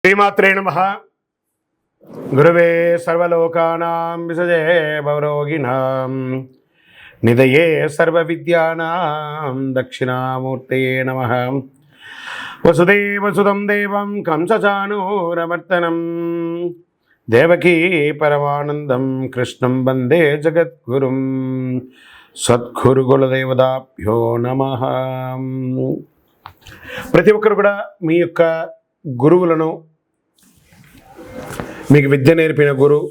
శ్రీమాత్రే నమః. గురవే సర్వలోకానాం విసజే భవరోగిణాం నిదయే సర్వవిద్యానాం దక్షిణామూర్తయే నమః. వసుదేవసుతం దేవం కంసచానూరమర్దనం దేవకీ పరమానందం కృష్ణం వందే జగద్గురుం. సద్గురుకులదేవతాభ్యో నమః. ప్రతి ఒక్కరు కూడా మీ యొక్క గురువులను, మీకు విద్య నేర్పిన గురువు,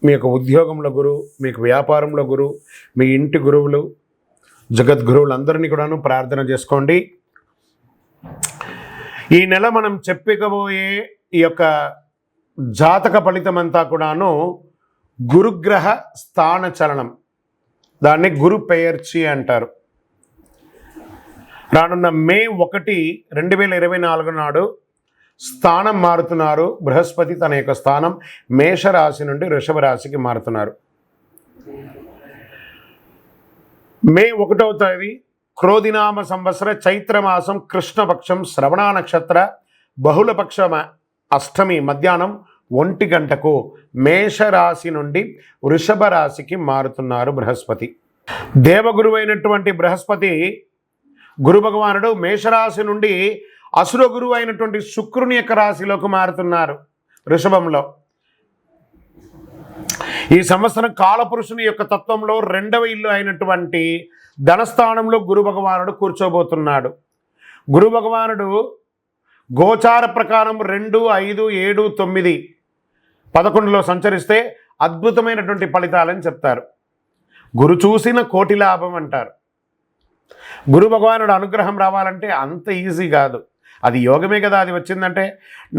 మీ యొక్క ఉద్యోగంలో గురువు, మీకు వ్యాపారంలో గురువు, మీ ఇంటి గురువులు, జగద్గురువులందరినీ కూడాను ప్రార్థన చేసుకోండి. ఈ నెల మనం చెప్పుకోబోయే ఈ యొక్క జాతక ఫలితం అంతా కూడాను గురుగ్రహ స్థాన చలనం, దాన్ని గురు పెయర్చి అంటారు. రానున్న మే 1, 2024 నాడు స్థానం మారుతున్నారు. బృహస్పతి తన యొక్క స్థానం మేషరాశి నుండి వృషభ రాశికి మారుతున్నారు. మే 1వ తేదీ క్రోధినామ సంవత్సర చైత్రమాసం కృష్ణపక్షం శ్రవణ నక్షత్ర బహుళపక్ష అష్టమి మధ్యాహ్నం 1 గంటకు మేషరాశి నుండి వృషభ రాశికి మారుతున్నారు బృహస్పతి. దేవగురువైనటువంటి బృహస్పతి గురు భగవానుడు మేషరాశి నుండి అసుర గురువు అయినటువంటి శుక్రుని యొక్క రాశిలోకి మారుతున్నారు వృషభంలో. ఈ సంవత్సరం కాలపురుషుని యొక్క తత్వంలో 2వ ఇల్లు అయినటువంటి ధనస్థానంలో గురు భగవానుడు కూర్చోబోతున్నాడు. గురు భగవానుడు గోచార ప్రకారం 2, 5, 7, 9, 11లో సంచరిస్తే అద్భుతమైనటువంటి ఫలితాలని చెప్తారు. గురు చూసిన కోటి లాభం అంటారు. గురు భగవానుడు అనుగ్రహం రావాలంటే అంత ఈజీ కాదు, అది యోగమే కదా. అది వచ్చిందంటే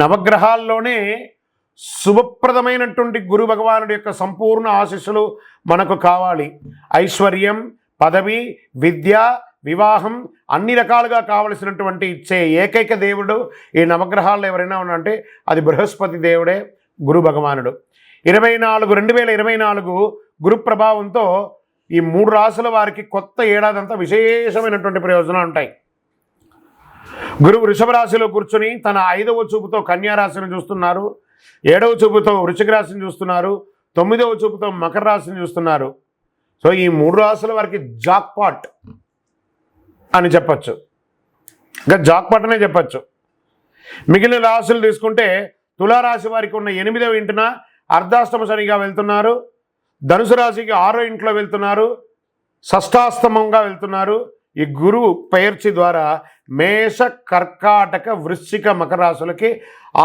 నవగ్రహాల్లోనే శుభప్రదమైనటువంటి గురు భగవానుడి యొక్క సంపూర్ణ ఆశీస్సులు మనకు కావాలి. ఐశ్వర్యం, పదవి, విద్య, వివాహం అన్ని రకాలుగా కావలసినటువంటి ఇచ్చే ఏకైక దేవుడు ఈ నవగ్రహాల్లో ఎవరైనా ఉన్నారంటే అది బృహస్పతి దేవుడే, గురు భగవానుడు. 2024 గురు ప్రభావంతో ఈ 3 రాశుల వారికి కొత్త ఏడాదంతా విశేషమైనటువంటి ప్రయోజనాలు ఉంటాయి. గురువు వృషభ రాశిలో కూర్చొని తన 5వ చూపుతో కన్యా రాశిని చూస్తున్నారు, 7వ చూపుతో వృశ్చిక రాశిని చూస్తున్నారు, 9వ చూపుతో మకర రాశిని చూస్తున్నారు. సో ఈ 3 రాశుల వారికి జాక్పాట్ అని చెప్పచ్చు, ఇంకా జాక్పాట్ అనే చెప్పచ్చు. మిగిలిన రాశులు తీసుకుంటే తులారాశి వారికి ఉన్న 8వ ఇంటిన అర్ధాష్టమ శనిగా వెళ్తున్నారు, ధనుసు రాశికి 6వ ఇంట్లో వెళ్తున్నారు, షష్టాష్టమంగా వెళ్తున్నారు. ఈ గురువు పెయర్చి ద్వారా మేష, కర్కాటక, వృశ్చిక, మకర రాశులకి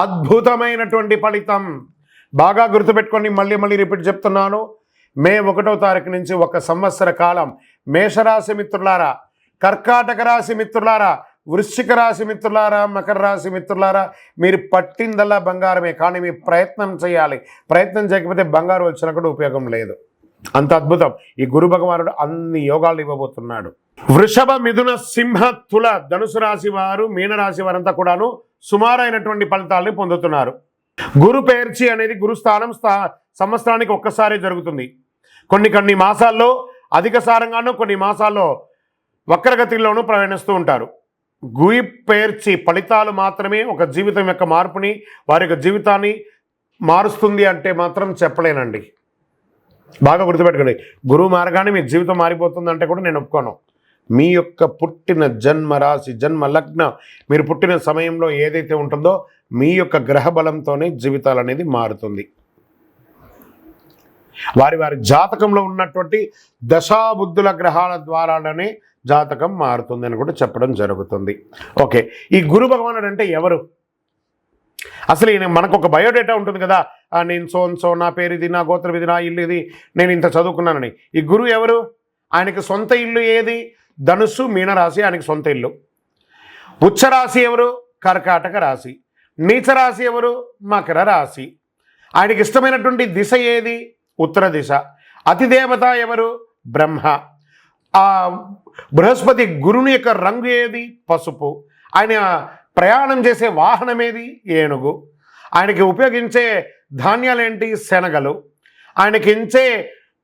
అద్భుతమైనటువంటి ఫలితం. బాగా గుర్తుపెట్టుకొని మళ్ళీ రిపీట్ చెప్తున్నాను. మే 1వ తారీఖు నుంచి 1 సంవత్సర కాలం మేషరాశి మిత్రులారా, కర్కాటక రాశి మిత్రులారా, వృశ్చిక రాశి మిత్రులారా, మకర రాశి మిత్రులారా, మీరు పట్టిందల్లా బంగారమే. కానీ మీరు ప్రయత్నం చేయాలి. ప్రయత్నం చేయకపోతే బంగారు వచ్చినా కూడా ఉపయోగం లేదు. అంత అద్భుతం ఈ గురు భగవానుడు అన్ని యోగాలు ఇవ్వబోతున్నాడు. వృషభ, మిథున, సింహ, తుల, ధనుసు రాశి వారు, మీనరాశి వారంతా కూడాను సుమారైనటువంటి ఫలితాలని పొందుతున్నారు. గురు పెయర్చి అనేది గురుస్థానం సంవత్సరానికి ఒక్కసారి జరుగుతుంది. కొన్ని మాసాల్లో అధిక సారంగానూ, కొన్ని మాసాల్లో వక్రగతిలోనూ ప్రయాణిస్తూ ఉంటారు. గురి పెయర్చి ఫలితాలు మాత్రమే ఒక జీవితం యొక్క మార్పుని, వారి యొక్క జీవితాన్ని మారుస్తుంది అంటే మాత్రం చెప్పలేనండి. బాగా గుర్తుపెట్టుకోండి, గురువు మారగానే మీ జీవితం మారిపోతుందంటే కూడా నేను ఒప్పుకోను. మీ యొక్క పుట్టిన జన్మ రాశి, జన్మ లగ్నం, మీరు పుట్టిన సమయంలో ఏదైతే ఉంటుందో మీ యొక్క గ్రహ బలంతోనే జీవితాలు అనేది మారుతుంది. వారి జాతకంలో ఉన్నటువంటి దశాబుద్ధుల గ్రహాల ద్వారానే జాతకం మారుతుంది అని కూడా చెప్పడం జరుగుతుంది. ఓకే, ఈ గురు భగవానుడు అంటే ఎవరు? అసలు ఈయన మనకు ఒక బయోడేటా ఉంటుంది కదా, నేను సో నా పేరు ఇది, నా గోత్రం ఇది, నా ఇల్లు ఇది, నేను ఇంత చదువుకున్నానని. ఈ గురువు ఎవరు? ఆయనకి సొంత ఇల్లు ఏది? ధనుస్సు, మీనరాశి ఆయనకి సొంత ఇల్లు. ఉచ్చరాశి ఎవరు? కర్కాటక రాశి. నీచరాశి ఎవరు? మకర రాశి. ఆయనకి ఇష్టమైనటువంటి దిశ ఏది? ఉత్తర దిశ. అతిదేవత ఎవరు? బ్రహ్మ. ఆ బృహస్పతి గురుని యొక్క రంగు ఏది? పసుపు. ఆయన ప్రయాణం చేసే వాహనం ఏది? ఏనుగు. ఆయనకి ఉపయోగించే ధాన్యాలేంటి? శనగలు. ఆయనకి ఇచ్చే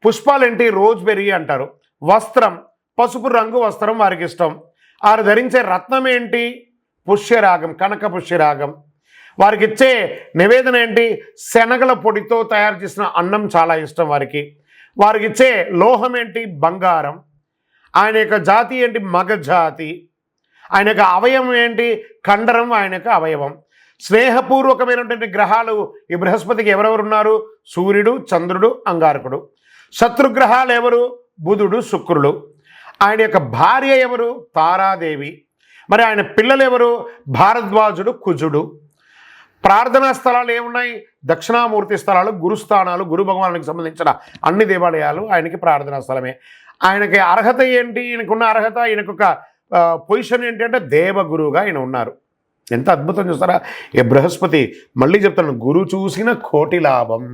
పుష్పాలేంటి? రోజ్బెర్రీ అంటారు. వస్త్రం పసుపు రంగు వస్త్రం వారికి ఇష్టం. వారు ధరించే రత్నం ఏంటి? పుష్యరాగం, కనక పుష్యరాగం. వారికి ఇచ్చే నివేదన ఏంటి? శనగల పొడితో తయారు చేసిన అన్నం చాలా ఇష్టం వారికి. వారికి ఇచ్చే లోహం ఏంటి? బంగారం. ఆయన యొక్క జాతి ఏంటి? మగ జాతి. ఆయన యొక్క అవయవం ఏంటి? కండరం ఆయన యొక్క అవయవం. స్నేహపూర్వకమైనటువంటి గ్రహాలు ఈ బృహస్పతికి ఎవరెవరు ఉన్నారు? సూర్యుడు, చంద్రుడు, అంగారకుడు. శత్రుగ్రహాలు ఎవరు? బుధుడు, శుక్రుడు. ఆయన యొక్క భార్య ఎవరు? తారాదేవి. మరి ఆయన పిల్లలు ఎవరు? భారద్వాజుడు, కుజుడు. ప్రార్థనా స్థలాలు ఏమున్నాయి? దక్షిణామూర్తి స్థలాలు, గురుస్థానాలు, గురు భగవానునికి సంబంధించిన అన్ని దేవాలయాలు ఆయనకి ప్రార్థనా స్థలమే. ఆయనకి అర్హత ఏంటి? ఈయనకున్న అర్హత, ఈయనకొక పొజిషన్ ఏంటి అంటే దేవగురువుగా ఆయన ఉన్నారు. ఎంత అద్భుతం చూస్తారా ఈ బృహస్పతి. మళ్ళీ చెప్తాను, గురు చూసిన కోటి లాభం.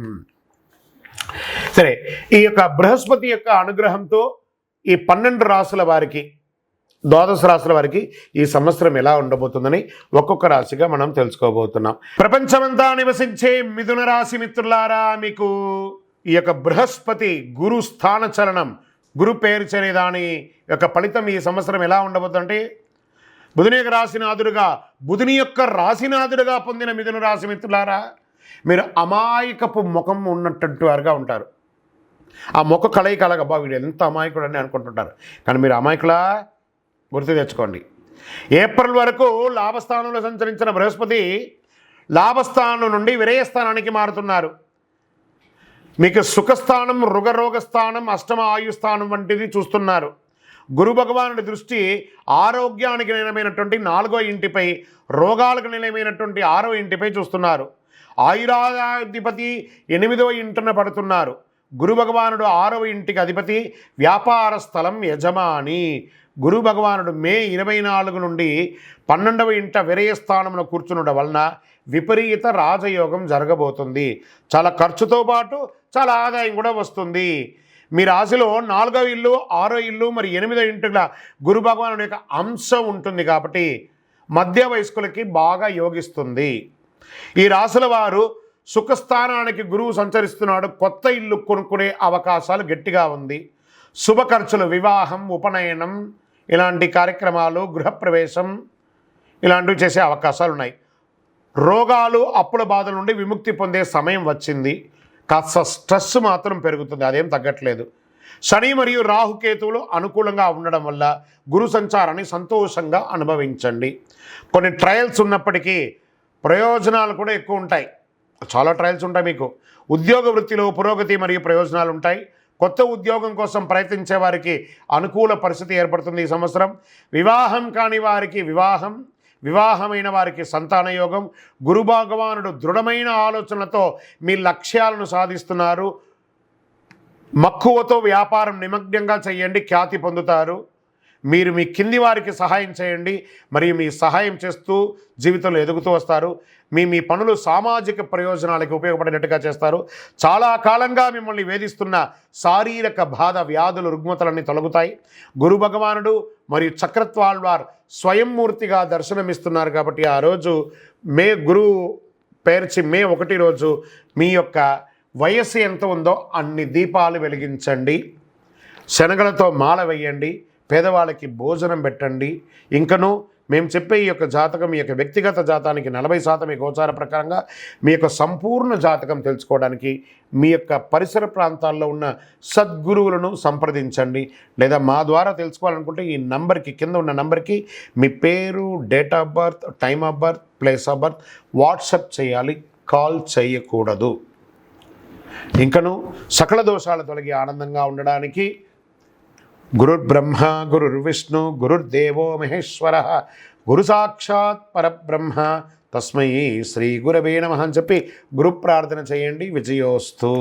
సరే, ఈ యొక్క బృహస్పతి యొక్క అనుగ్రహంతో ఈ 12 రాసుల వారికి, ద్వాదశ రాశుల వారికి ఈ సంవత్సరం ఎలా ఉండబోతుందని ఒక్కొక్క రాశిగా మనం తెలుసుకోబోతున్నాం. ప్రపంచమంతా నివసించే మిథున రాశి మిత్రులారా, మీకు ఈ యొక్క బృహస్పతి గురు స్థాన చలనం, గురు పేరు చనే దాని యొక్క ఫలితం ఈ సంవత్సరం ఎలా ఉండబోతుందంటే, బుధుని యొక్క రాశినాథుడుగా, బుధుని యొక్క రాశినాథుడుగా పొందిన మిథున రాశి మిత్రులారా, మీరు అమాయకపు ముఖం ఉన్నట్టు వారుగా ఉంటారు. ఆ ముఖ కలయికలాగా, అబ్బా వీడు ఎంత అమాయకుడు అని అనుకుంటుంటారు. కానీ మీరు అమాయకులా? గుర్తు తెచ్చుకోండి. ఏప్రిల్ వరకు లాభస్థానంలో సంచరించిన బృహస్పతి లాభస్థానం నుండి విరయస్థానానికి మారుతున్నారు. మీకు సుఖస్థానం, రుగరోగస్థానం, అష్టమ ఆయుస్థానం వంటిది చూస్తున్నారు. గురు భగవానుడి దృష్టి ఆరోగ్యానికి నిలమైనటువంటి 4వ ఇంటిపై, రోగాలకు నిలమైనటువంటి 6వ ఇంటిపై చూస్తున్నారు. ఆయురాధిపతి 8వ ఇంటిన పడుతున్నారు. గురు భగవానుడు 6వ ఇంటికి అధిపతి, వ్యాపార స్థలం యజమాని. గురు భగవానుడు మే 24 నుండి 12వ ఇంట విరయస్థానంలో కూర్చునడం వలన విపరీత రాజయోగం జరగబోతుంది. చాలా ఖర్చుతో పాటు చాలా ఆదాయం కూడా వస్తుంది. మీ రాశిలో 4వ ఇల్లు, 6వ ఇల్లు, మరి 8వ ఇంటిల గురు భగవానుడి యొక్క అంశం ఉంటుంది కాబట్టి మధ్య వయస్కులకి బాగా యోగిస్తుంది. ఈ రాశుల వారు సుఖస్థానానికి గురువు సంచరిస్తున్నాడు. కొత్త ఇల్లు కొనుక్కునే అవకాశాలు గట్టిగా ఉంది. శుభ ఖర్చులు, వివాహం, ఉపనయనం ఇలాంటి కార్యక్రమాలు, గృహప్రవేశం ఇలాంటివి చేసే అవకాశాలు ఉన్నాయి. రోగాలు, అప్పుల బాధల నుండి విముక్తి పొందే సమయం వచ్చింది. కాస్త స్ట్రెస్ మాత్రం పెరుగుతుంది, అదేం తగ్గట్లేదు. శని మరియు రాహుకేతువులు అనుకూలంగా ఉండడం వల్ల గురు సంచారాన్ని సంతోషంగా అనుభవించండి. కొన్ని ట్రయల్స్ ఉన్నప్పటికీ ప్రయోజనాలు కూడా ఎక్కువ ఉంటాయి. చాలా ట్రయల్స్ ఉంటాయి మీకు. ఉద్యోగ వృత్తిలో పురోగతి మరియు ప్రయోజనాలు ఉంటాయి. కొత్త ఉద్యోగం కోసం ప్రయత్నించే వారికి అనుకూల పరిస్థితి ఏర్పడుతుంది ఈ సంవత్సరం. వివాహం కాని వారికి వివాహం, వివాహమైన వారికి సంతాన యోగం. గురు భగవానుడు దృఢమైన ఆలోచనలతో మీ లక్ష్యాలను సాధిస్తున్నారు. మక్కువతో వ్యాపారం నిమగ్నంగా చేయండి, ఖ్యాతి పొందుతారు. మీరు మీ కింది వారికి సహాయం చేయండి, మరియు మీ సహాయం చేస్తూ జీవితంలో ఎదుగుతూ వస్తారు. మీ పనులు సామాజిక ప్రయోజనాలకు ఉపయోగపడినట్టుగా చేస్తారు. చాలా కాలంగా మిమ్మల్ని వేధిస్తున్న శారీరక బాధ, వ్యాధులు, రుగ్మతలన్నీ తొలగుతాయి. గురు భగవానుడు మరియు చక్రత్వాల్వార్ స్వయంమూర్తిగా దర్శనమిస్తున్నారు కాబట్టి ఆ రోజు గురువు పేర్చి మే 1 రోజు మీ యొక్క వయస్సు ఎంత ఉందో అన్ని దీపాలు వెలిగించండి. శనగలతో మాల వేయండి, పేదవాళ్ళకి భోజనం పెట్టండి. ఇంకనూ మేము చెప్పే ఈ యొక్క జాతకం, ఈ యొక్క వ్యక్తిగత జాతకానికి 40% ఈ గోచార ప్రకారంగా మీ యొక్క సంపూర్ణ జాతకం తెలుసుకోవడానికి మీ యొక్క పరిసర ప్రాంతాల్లో ఉన్న సద్గురువులను సంప్రదించండి. లేదా మా ద్వారా తెలుసుకోవాలనుకుంటే ఈ నంబర్కి, కింద ఉన్న నంబర్కి మీ పేరు, date of birth, time of birth, place of birth WhatsApp చేయాలి, కాల్ చేయకూడదు. ఇంకను సకల దోషాలు తొలగి ఆనందంగా ఉండడానికి గురుర్బ్రహ్మ గురుర్విష్ణు గురుర్దేవో మహేశ్వర గురు సాక్షాత్ పరబ్రహ్మ తస్మై శ్రీ గురవే నమః అని చెప్పి గురు ప్రార్థన చేయండి. విజయోస్తు.